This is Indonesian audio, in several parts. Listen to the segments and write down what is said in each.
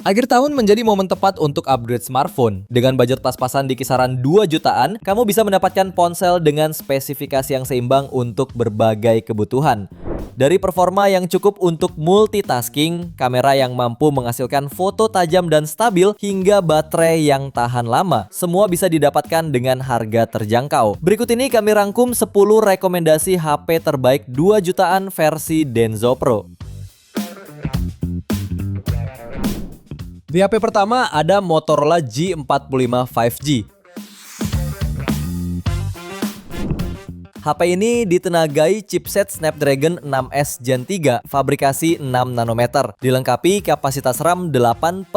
Akhir tahun menjadi momen tepat untuk upgrade smartphone. Dengan budget pas-pasan di kisaran 2 jutaan, kamu bisa mendapatkan ponsel dengan spesifikasi yang seimbang untuk berbagai kebutuhan. Dari performa yang cukup untuk multitasking, kamera yang mampu menghasilkan foto tajam dan stabil, hingga baterai yang tahan lama, semua bisa didapatkan dengan harga terjangkau. Berikut ini kami rangkum 10 rekomendasi HP terbaik 2 jutaan versi Denso Pro. Di HP pertama ada Motorola G45 5G. HP ini ditenagai chipset Snapdragon 6S Gen 3 fabrikasi 6 nanometer, dilengkapi kapasitas RAM 8/256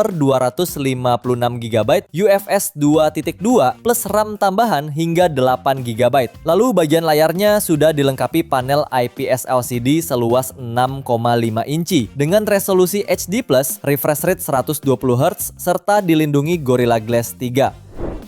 GB UFS 2.2 plus RAM tambahan hingga 8 GB. Lalu bagian layarnya sudah dilengkapi panel IPS LCD seluas 6,5 inci dengan resolusi HD+, refresh rate 120Hz serta dilindungi Gorilla Glass 3.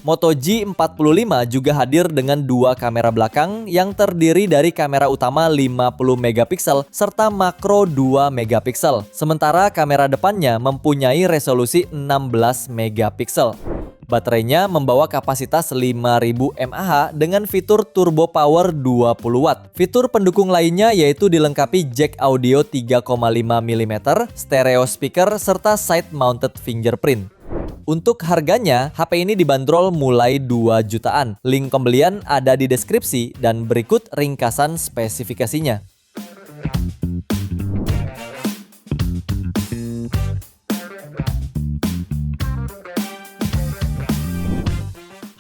Moto G45 juga hadir dengan dua kamera belakang yang terdiri dari kamera utama 50 megapiksel serta makro 2 megapiksel. Sementara kamera depannya mempunyai resolusi 16 megapiksel. Baterainya membawa kapasitas 5000 mAh dengan fitur turbo power 20 watt. Fitur pendukung lainnya yaitu dilengkapi jack audio 3,5 mm, stereo speaker, serta side mounted fingerprint. Untuk harganya, HP ini dibanderol mulai 2 jutaan. Link pembelian ada di deskripsi dan berikut ringkasan spesifikasinya.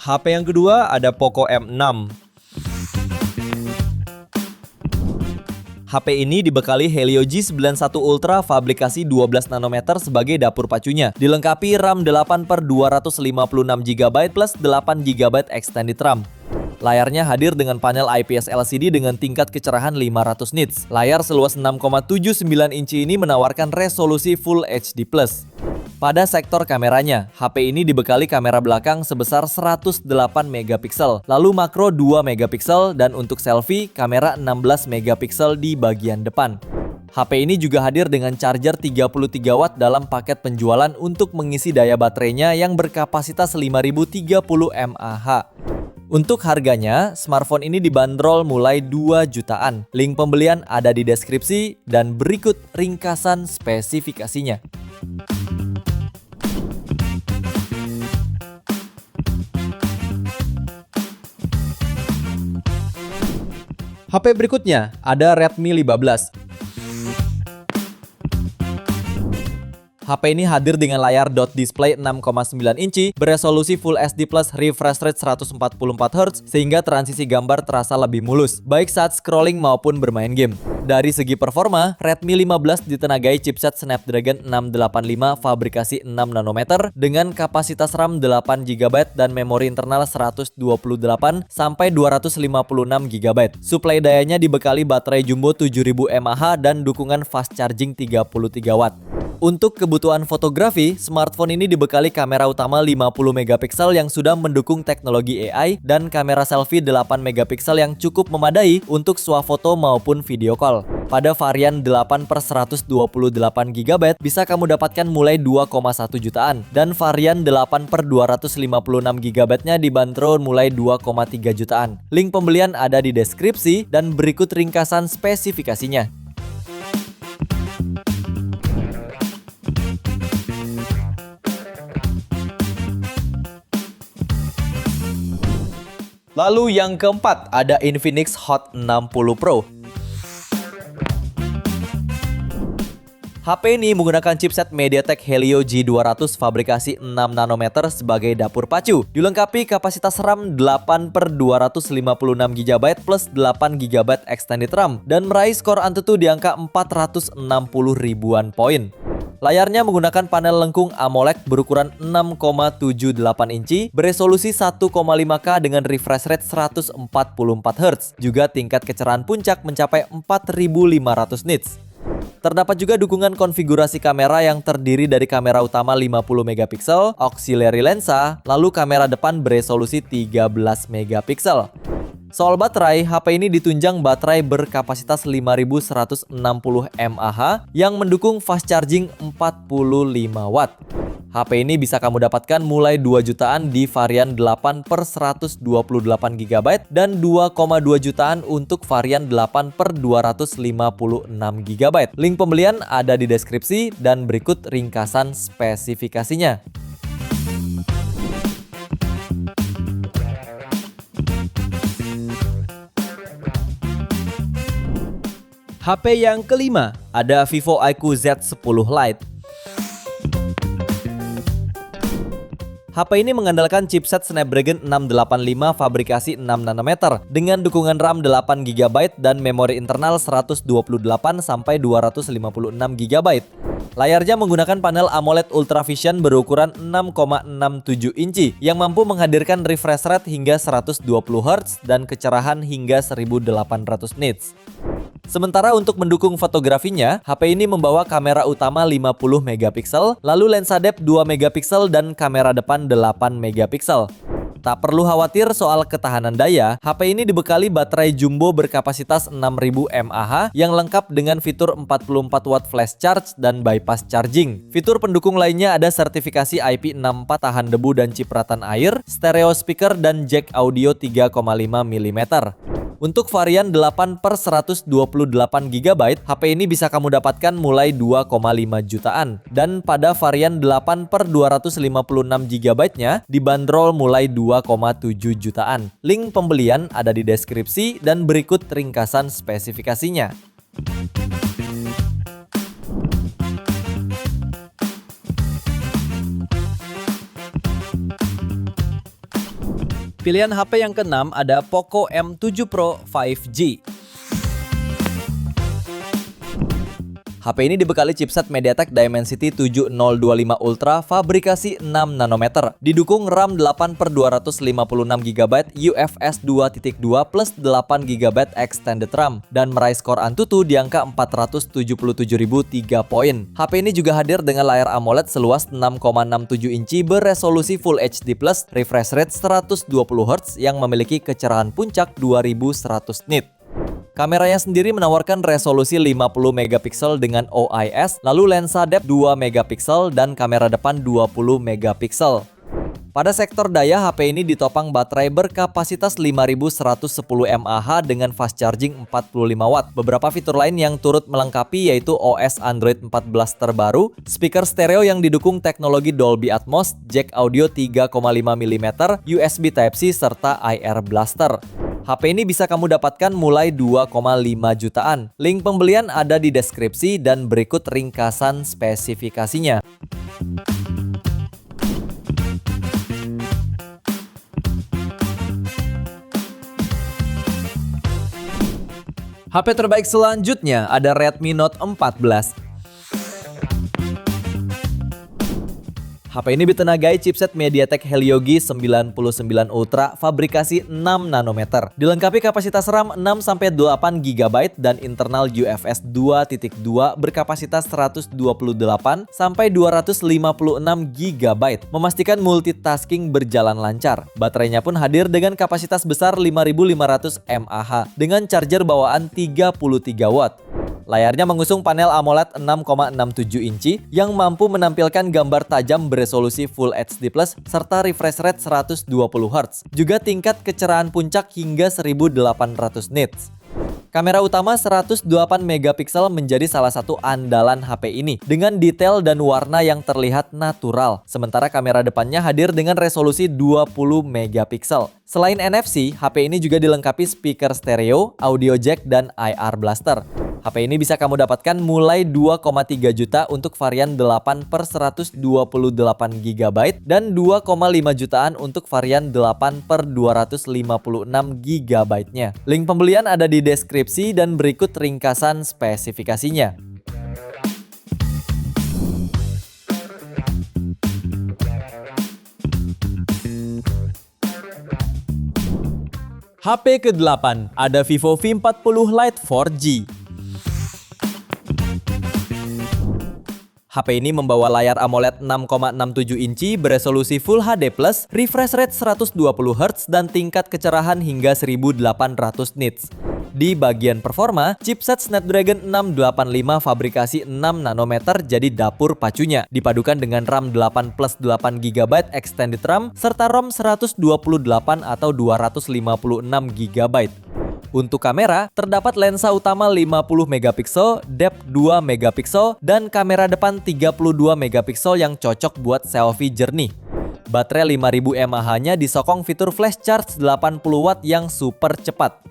HP yang kedua ada Poco M6. HP ini dibekali Helio G91 Ultra fabrikasi 12 nanometer sebagai dapur pacunya. Dilengkapi RAM 8/256 GB plus 8 GB extended RAM. Layarnya hadir dengan panel IPS LCD dengan tingkat kecerahan 500 nits. Layar seluas 6,79 inci ini menawarkan resolusi Full HD+. Pada sektor kameranya, HP ini dibekali kamera belakang sebesar 108 megapiksel, lalu makro 2 megapiksel, dan untuk selfie, kamera 16 megapiksel di bagian depan. HP ini juga hadir dengan charger 33 watt dalam paket penjualan untuk mengisi daya baterainya yang berkapasitas 5030 mAh. Untuk harganya, smartphone ini dibanderol mulai 2 jutaan. Link pembelian ada di deskripsi dan berikut ringkasan spesifikasinya. HP berikutnya ada Redmi 15. HP ini hadir dengan layar dot display 6,9 inci, beresolusi Full HD plus refresh rate 144Hz sehingga transisi gambar terasa lebih mulus, baik saat scrolling maupun bermain game. Dari segi performa, Redmi 15 ditenagai chipset Snapdragon 685 fabrikasi 6 nanometer dengan kapasitas RAM 8 GB dan memori internal 128 sampai 256 GB. Suplai dayanya dibekali baterai jumbo 7000 mAh dan dukungan fast charging 33 watt. Untuk kebutuhan fotografi, smartphone ini dibekali kamera utama 50 megapiksel yang sudah mendukung teknologi AI dan kamera selfie 8 megapiksel yang cukup memadai untuk swafoto maupun video call. Pada varian 8/128 GB bisa kamu dapatkan mulai 2,1 jutaan dan varian 8/256 GB-nya dibanderol mulai 2,3 jutaan. Link pembelian ada di deskripsi dan berikut ringkasan spesifikasinya. Lalu yang keempat ada Infinix Hot 60 Pro. HP ini menggunakan chipset MediaTek Helio G200 fabrikasi 6 nanometer sebagai dapur pacu. Dilengkapi kapasitas RAM 8/256 GB plus 8 GB extended RAM dan meraih skor Antutu di angka 460 ribuan poin. Layarnya menggunakan panel lengkung AMOLED berukuran 6,78 inci, beresolusi 1,5K dengan refresh rate 144Hz. Juga tingkat kecerahan puncak mencapai 4500 nits. Terdapat juga dukungan konfigurasi kamera yang terdiri dari kamera utama 50 megapiksel, auxiliary lensa, lalu kamera depan beresolusi 13 megapiksel. Soal baterai, HP ini ditunjang baterai berkapasitas 5160 mAh yang mendukung fast charging 45 watt. HP ini bisa kamu dapatkan mulai 2 jutaan di varian 8 per 128 GB dan 2,2 jutaan untuk varian 8 per 256 GB. Link pembelian ada di deskripsi dan berikut ringkasan spesifikasinya. HP yang kelima, ada Vivo iQOO Z10 Lite. HP ini mengandalkan chipset Snapdragon 685 fabrikasi 6 nm dengan dukungan RAM 8 GB dan memori internal 128 sampai 256 GB. Layarnya menggunakan panel AMOLED Ultra Vision berukuran 6,67 inci yang mampu menghadirkan refresh rate hingga 120 Hz dan kecerahan hingga 1800 nits. Sementara untuk mendukung fotografinya, HP ini membawa kamera utama 50 megapiksel, lalu lensa depth 2 megapiksel dan kamera depan 8 megapiksel. Tak perlu khawatir soal ketahanan daya, HP ini dibekali baterai jumbo berkapasitas 6000 mAh yang lengkap dengan fitur 44 watt flash charge dan bypass charging. Fitur pendukung lainnya ada sertifikasi IP64 tahan debu dan cipratan air, stereo speaker dan jack audio 3,5 mm. Untuk varian 8 per 128 GB, HP ini bisa kamu dapatkan mulai 2,5 jutaan. Dan pada varian 8 per 256 GB-nya dibanderol mulai 2,7 jutaan. Link pembelian ada di deskripsi dan berikut ringkasan spesifikasinya. Pilihan HP yang keenam ada Poco M7 Pro 5G. HP ini dibekali chipset MediaTek Dimensity 7025 Ultra fabrikasi 6 nanometer. Didukung RAM 8 per 256 GB UFS 2.2 plus 8 GB extended RAM dan meraih skor Antutu di angka 477.003 poin. HP ini juga hadir dengan layar AMOLED seluas 6,67 inci beresolusi Full HD+, refresh rate 120 Hz yang memiliki kecerahan puncak 2100 nit. Kameranya sendiri menawarkan resolusi 50 megapiksel dengan OIS, lalu lensa depth 2 megapiksel dan kamera depan 20 megapiksel. Pada sektor daya, HP ini ditopang baterai berkapasitas 5110 mAh dengan fast charging 45 watt. Beberapa fitur lain yang turut melengkapi yaitu OS Android 14 terbaru, speaker stereo yang didukung teknologi Dolby Atmos, jack audio 3,5 mm, USB Type-C serta IR Blaster. HP ini bisa kamu dapatkan mulai 2,5 jutaan. Link pembelian ada di deskripsi dan berikut ringkasan spesifikasinya. HP terbaik selanjutnya ada Redmi Note 14. HP ini ditenagai chipset MediaTek Helio G99 Ultra fabrikasi 6 nanometer. Dilengkapi kapasitas RAM 6-8 GB dan internal UFS 2.2 berkapasitas 128-256 GB, memastikan multitasking berjalan lancar. Baterainya pun hadir dengan kapasitas besar 5500 mAh dengan charger bawaan 33 watt. Layarnya mengusung panel AMOLED 6,67 inci yang mampu menampilkan gambar tajam beresolusi Full HD+, serta refresh rate 120 Hz. Juga tingkat kecerahan puncak hingga 1800 nits. Kamera utama 128 megapiksel menjadi salah satu andalan HP ini dengan detail dan warna yang terlihat natural. Sementara kamera depannya hadir dengan resolusi 20 megapiksel. Selain NFC, HP ini juga dilengkapi speaker stereo, audio jack dan IR Blaster. HP ini bisa kamu dapatkan mulai 2,3 juta untuk varian 8 per 128 GB dan 2,5 jutaan untuk varian 8 per 256 GB-nya. Link pembelian ada di deskripsi dan berikut ringkasan spesifikasinya. HP ke-8 ada Vivo V40 Lite 4G. HP ini membawa layar AMOLED 6,67 inci beresolusi Full HD+, refresh rate 120Hz dan tingkat kecerahan hingga 1800 nits. Di bagian performa, chipset Snapdragon 685 fabrikasi 6 nanometer jadi dapur pacunya, dipadukan dengan RAM 8+8GB extended RAM serta ROM 128 atau 256GB. Untuk kamera, terdapat lensa utama 50MP, depth 2MP, dan kamera depan 32MP yang cocok buat selfie jernih. Baterai 5000 mAh-nya disokong fitur flash charge 80W yang super cepat.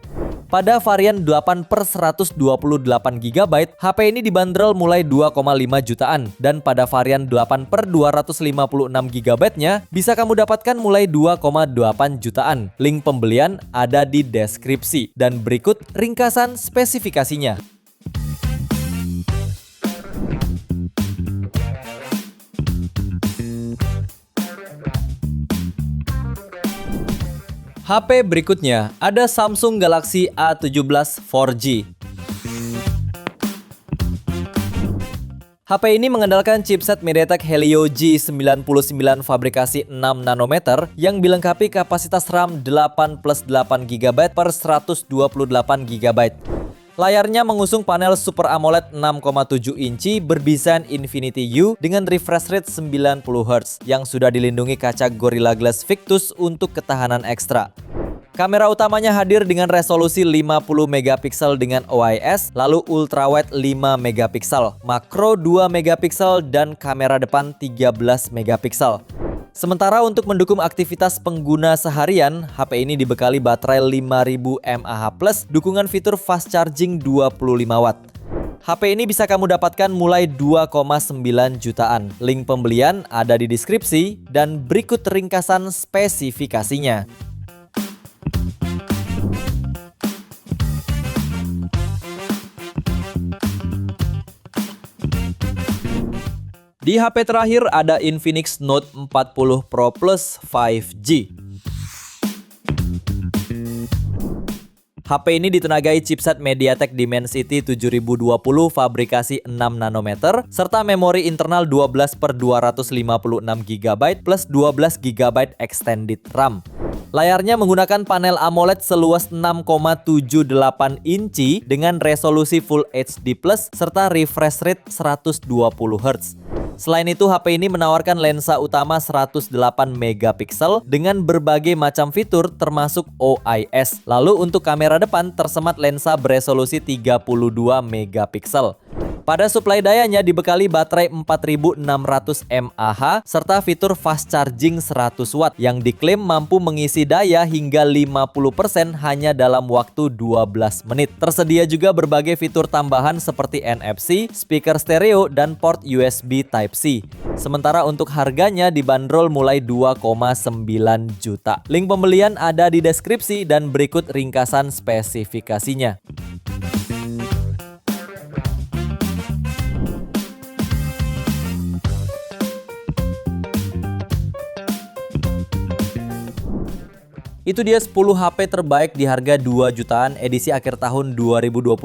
Pada varian 8/128GB, HP ini dibanderol mulai 2,5 jutaan dan pada varian 8/256GB-nya bisa kamu dapatkan mulai 2,8 jutaan. Link pembelian ada di deskripsi dan berikut ringkasan spesifikasinya. HP berikutnya ada Samsung Galaxy A17 4G. HP ini mengandalkan chipset MediaTek Helio G99 fabrikasi 6 nanometer yang dilengkapi kapasitas RAM 8+8GB per 128GB. Layarnya mengusung panel Super AMOLED 6,7 inci berdesain Infinity U dengan refresh rate 90Hz yang sudah dilindungi kaca Gorilla Glass Victus untuk ketahanan ekstra. Kamera utamanya hadir dengan resolusi 50MP dengan OIS, lalu ultrawide 5MP, makro 2MP dan kamera depan 13MP. Sementara untuk mendukung aktivitas pengguna seharian, HP ini dibekali baterai 5000 mAh+, dukungan fitur fast charging 25W. HP ini bisa kamu dapatkan mulai 2,9 jutaan. Link pembelian ada di deskripsi dan berikut ringkasan spesifikasinya. Di HP terakhir ada Infinix Note 40 Pro Plus 5G. HP ini ditenagai chipset MediaTek Dimensity 7020 fabrikasi 6 nanometer serta memori internal 12/256GB plus 12GB extended RAM. Layarnya menggunakan panel AMOLED seluas 6,78 inci dengan resolusi Full HD+ serta refresh rate 120Hz. Selain itu, HP ini menawarkan lensa utama 108MP dengan berbagai macam fitur termasuk OIS. Lalu untuk kamera depan tersemat lensa beresolusi 32MP. Pada suplai dayanya dibekali baterai 4600 mAh serta fitur fast charging 100W yang diklaim mampu mengisi daya hingga 50% hanya dalam waktu 12 menit. Tersedia juga berbagai fitur tambahan seperti NFC, speaker stereo, dan port USB Type-C. Sementara untuk harganya dibanderol mulai 2,9 juta. Link pembelian ada di deskripsi dan berikut ringkasan spesifikasinya. Itu dia 10 HP terbaik di harga 2 jutaan edisi akhir tahun 2025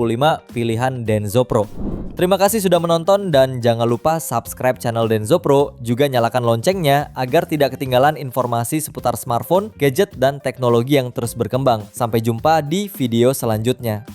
pilihan Denso Pro. Terima kasih sudah menonton dan jangan lupa subscribe channel Denso Pro, juga nyalakan loncengnya agar tidak ketinggalan informasi seputar smartphone, gadget, dan teknologi yang terus berkembang. Sampai jumpa di video selanjutnya.